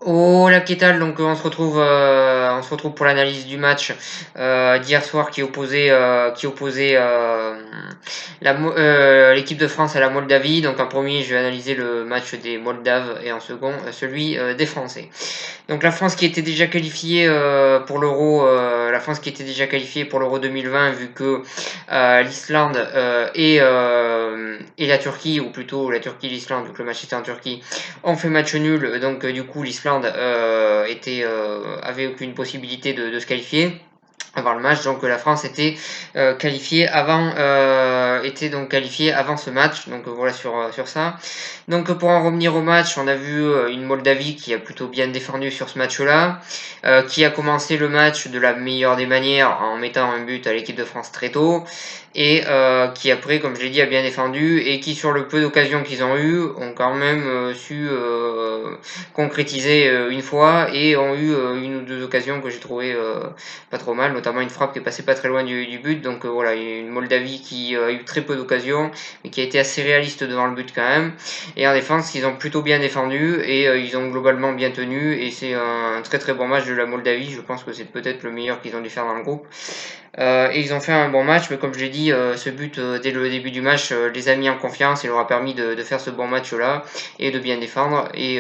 Oh la Kétal, donc on se retrouve pour l'analyse du match d'hier soir qui opposait l'équipe de France à la Moldavie. Donc en premier, je vais analyser le match des Moldaves et en second celui des Français. Donc la France qui était déjà qualifiée pour l'Euro, la France qui était déjà qualifiée pour l'Euro 2020 vu que l'Islande et la Turquie, ou plutôt la Turquie et l'Islande, vu que le match était en Turquie, ont fait match nul. Donc du coup l'Islande avait aucune possibilité de se qualifier avant le match. Donc la France était donc qualifiée avant ce match. Donc voilà sur ça. Donc pour en revenir au match, on a vu une Moldavie qui a plutôt bien défendu sur ce match-là, qui a commencé le match de la meilleure des manières en mettant un but à l'équipe de France très tôt, et qui après, comme je l'ai dit, a bien défendu, et qui sur le peu d'occasions qu'ils ont eu, ont quand même su concrétiser une fois, et ont eu une ou deux occasions que j'ai trouvé pas trop mal, notamment une frappe qui est passée pas très loin du but. Donc voilà, une Moldavie qui a eu très peu d'occasions, mais qui a été assez réaliste devant le but quand même. Et en défense, ils ont plutôt bien défendu et ils ont globalement bien tenu. Et c'est un très très bon match de la Moldavie. Je pense que c'est peut-être le meilleur qu'ils ont dû faire dans le groupe. Et ils ont fait un bon match, mais comme je l'ai dit, ce but dès le début du match les a mis en confiance et leur a permis de faire ce bon match-là et de bien défendre. Et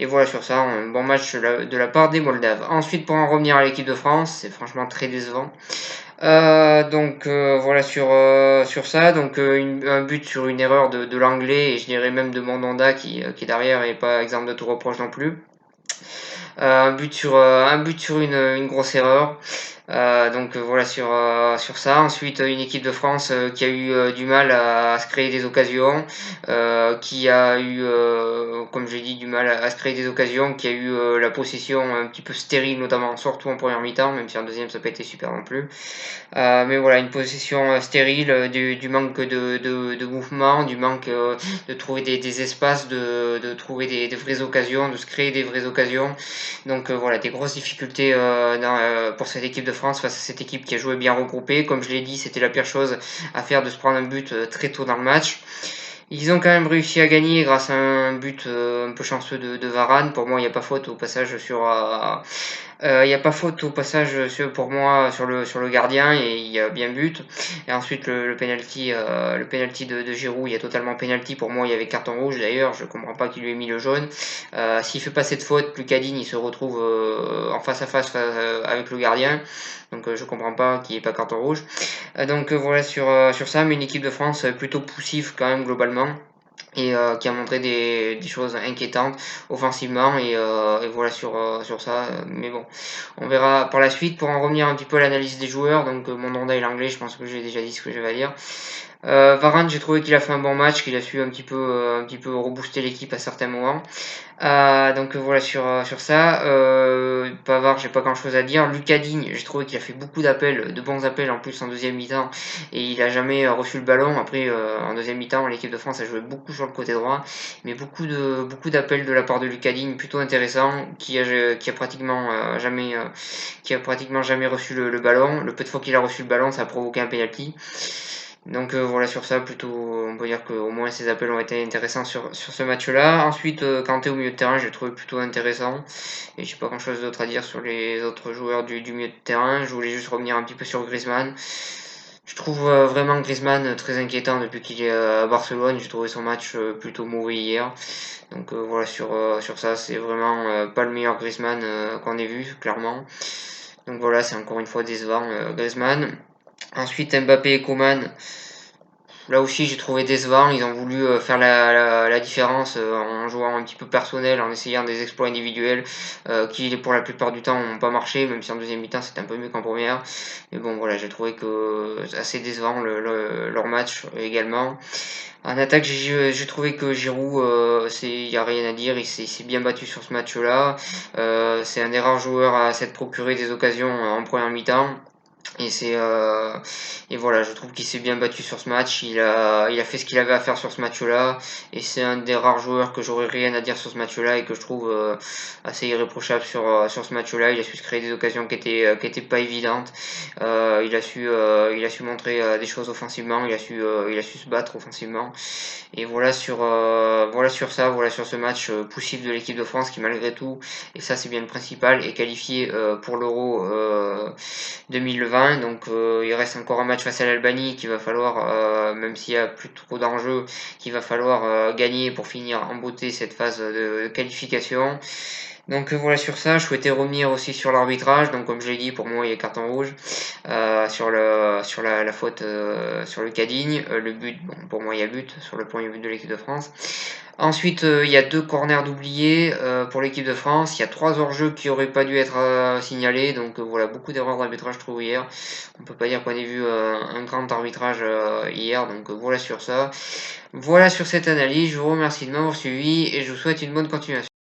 voilà sur ça, un bon match de la part des Moldaves. Ensuite, pour en revenir à l'équipe de France, c'est franchement très décevant. Voilà sur ça. Donc un but sur une erreur de l'anglais et je dirais même de Mandanda qui est derrière et pas exemple de tout reproche non plus. Un but sur une grosse erreur. Voilà sur ça. Ensuite, une équipe de France qui a eu du mal à se créer des occasions, qui a eu, comme j'ai dit, du mal à se créer des occasions, qui a eu la possession un petit peu stérile, notamment surtout en première mi-temps, même si en deuxième ça n'a pas été super non plus. Mais voilà, une possession stérile, du manque de mouvement, du manque de trouver des espaces, de trouver des vraies occasions, de se créer des vraies occasions. Donc voilà, des grosses difficultés pour cette équipe de France face à cette équipe qui a joué bien regroupée. Comme je l'ai dit, c'était la pire chose à faire de se prendre un but très tôt dans le match. Ils ont quand même réussi à gagner grâce à un but un peu chanceux de Varane. Pour moi, il n'y a pas faute au passage il n'y a pas faute au passage pour moi sur le gardien et il y a bien but. Et ensuite le penalty de Giroud, il y a totalement penalty. Pour moi, il y avait carton rouge d'ailleurs. Je comprends pas qu'il lui ait mis le jaune. S'il fait pas cette faute, Lucas Digne il se retrouve en face à face avec le gardien. Donc je comprends pas qu'il n'y ait pas carton rouge. Voilà sur ça, mais une équipe de France plutôt poussive quand même globalement et qui a montré des choses inquiétantes offensivement et voilà sur ça. Mais bon, on verra par la suite. Pour en revenir un petit peu à l'analyse des joueurs, donc Mandanda et l'anglais, je pense que j'ai déjà dit ce que j'avais à dire. Varane, j'ai trouvé qu'il a fait un bon match, qu'il a su un petit peu rebooster l'équipe à certains moments. Voilà sur ça. Pavard, j'ai pas grand chose à dire. Lucas Digne, j'ai trouvé qu'il a fait beaucoup d'appels, de bons appels en plus en deuxième mi-temps et il a jamais reçu le ballon. Après, en deuxième mi-temps, l'équipe de France a joué beaucoup sur le côté droit, mais beaucoup d'appels de la part de Lucas Digne, plutôt intéressant, qui a pratiquement jamais reçu le ballon. Le peu de fois qu'il a reçu le ballon, ça a provoqué un penalty. Donc voilà sur ça, plutôt on peut dire qu'au moins ces appels ont été intéressants sur ce match-là. Ensuite, Kanté au milieu de terrain, j'ai trouvé plutôt intéressant. Et j'ai pas grand-chose d'autre à dire sur les autres joueurs du milieu de terrain. Je voulais juste revenir un petit peu sur Griezmann. Je trouve vraiment Griezmann très inquiétant depuis qu'il est à Barcelone. J'ai trouvé son match plutôt mauvais hier. Donc voilà sur ça, c'est vraiment pas le meilleur Griezmann qu'on ait vu, clairement. Donc voilà, c'est encore une fois décevant Griezmann. Ensuite, Mbappé et Coman, là aussi, j'ai trouvé décevant. Ils ont voulu faire la différence en jouant un petit peu personnel, en essayant des exploits individuels qui, pour la plupart du temps, n'ont pas marché, même si en deuxième mi-temps, c'était un peu mieux qu'en première. Mais bon, voilà, j'ai trouvé que assez décevant leur match également. En attaque, j'ai trouvé que Giroud, il n'y a rien à dire, il s'est bien battu sur ce match-là. C'est un des rares joueurs à s'être procuré des occasions en première mi-temps. Et et voilà, je trouve qu'il s'est bien battu sur ce match. Il a fait ce qu'il avait à faire sur ce match-là. Et c'est un des rares joueurs que j'aurais rien à dire sur ce match-là et que je trouve assez irréprochable sur ce match-là. Il a su se créer des occasions qui étaient pas évidentes. Il a su montrer des choses offensivement. Il a su se battre offensivement. Et voilà sur ce match poussif de l'équipe de France qui malgré tout, et ça c'est bien le principal, est qualifié pour l'Euro 2020. Donc il reste encore un match face à l'Albanie qu'il va falloir, même s'il y a plus trop d'enjeux, qu'il va falloir gagner pour finir en beauté cette phase de qualification. Donc voilà sur ça, je souhaitais revenir aussi sur l'arbitrage. Donc comme je l'ai dit, pour moi il y a carton rouge sur la faute sur le Cadigne. Le but, bon, pour moi il y a but sur le premier but de l'équipe de France. Ensuite, il y a 2 corners d'oubliés pour l'équipe de France. Il y a 3 hors-jeux qui auraient pas dû être signalés. Donc voilà, beaucoup d'erreurs d'arbitrage je trouve hier. On peut pas dire qu'on ait vu un grand arbitrage hier. Donc voilà sur ça. Voilà sur cette analyse. Je vous remercie de m'avoir suivi et je vous souhaite une bonne continuation.